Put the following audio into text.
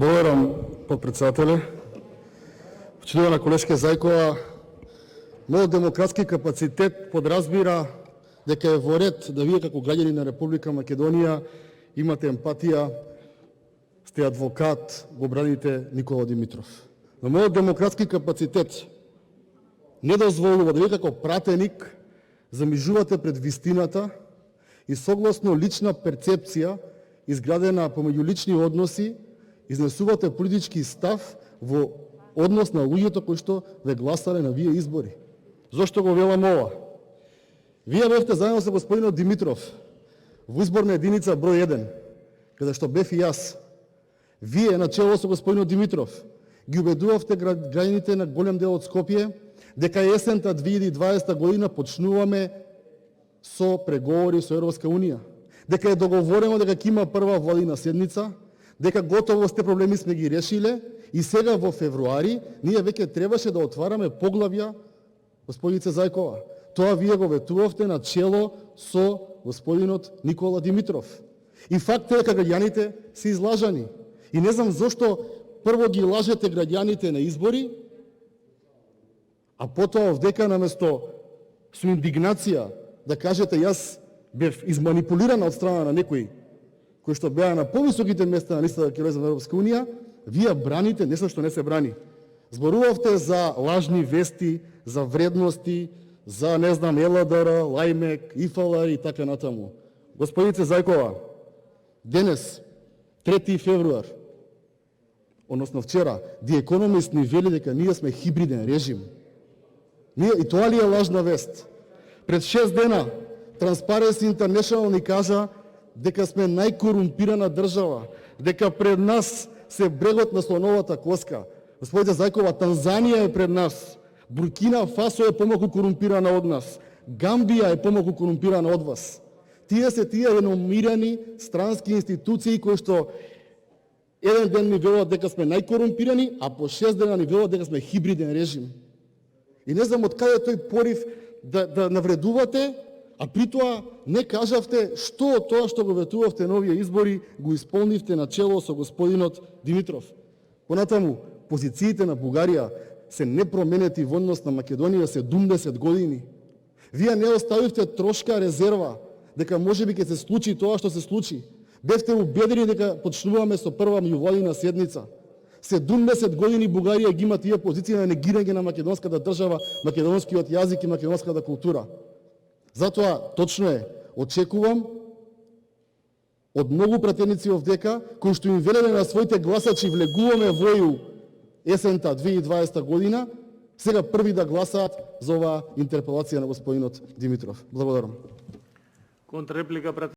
Благодарам, подпредседателе. Почитувана колешка Зајкова, мојот демократски капацитет подразбира дека е во ред да вие како граѓани на Република Македонија имате емпатија, сте адвокат, го браните Никола Димитров. Но мојот демократски капацитет не дозволува да вие како пратеник замижувате пред вистината и согласно лична перцепција изградена помеѓу лични односи изнесувате политички став во однос на луѓето кои што ве гласале на вие избори. Зошто го велам ова? Вие бевте заедно со господинот Димитров во изборна единица број 1, каде што бев и јас. Вие начело со господинот Димитров ги убедувавте граѓаните на голем дел од Скопје дека есента 2020 година почнуваме со преговори со Европска Унија, дека е договорено дека ќе има прва владина седница, дека готово сте проблеми сме ги решиле и сега во февруари ние веќе требаше да отвараме поглавја, господице Зајкова. Тоа вие го ветувавте на чело со господинот Никола Димитров. И факт е дека граѓаните се излажани. И не знам зошто прво ги лажете граѓаните на избори, а потоа вдека наместо со индигнација да кажете јас бев изманипулиран од страна на некои кои што беа на повисоките места на листата ќе влезе во Европска Унија, вие браните нешто што не се брани. Зборувавте за лажни вести, за вредности, за не знам ЕЛДР, Лајмек, ИФЛ и така натаму. Господице Зајкова, денес 3 февруар, односно вчера, The Economist ни вели дека ние сме хибриден режим. И тоа ли е лажна вест? Пред 6 дена Transparency International ни кажа дека сме најкорумпирана држава, дека пред нас се брегот на слоновата коска. Господице Зајкова, Танзанија е пред нас, Буркина Фасо е помалку корумпирана од нас, Гамбија е помалку корумпирана од вас. Тие се тие реномирани странски институции кои што еден ден ни велат дека сме најкорумпирани, а по 6 дена ни велат дека сме хибриден режим. И не знам од каде тој порив да навредувате, а при тоа не кажавте што од тоа што го ветувавте на овие избори го исполнивте на чело со господинот Димитров. Понатаму, позициите на Бугарија се непроменети во однос на Македонија 70 години. Вие не оставивте трошка резерва дека можеби ќе се случи тоа што се случи. Бевте убедени дека почнуваме со прва меѓувладина седница. 70 години Бугарија ги има тие позиции на негирање на македонската држава, македонскиот јазик и македонската култура. Затоа, точно е, очекувам од многу пратеници овдека, кои што им велеле на своите гласачи влегуваме во ЕУ есента 2020 година, сега први да гласаат за оваа интерпелација на господинот Димитров. Благодарам. Контрреплика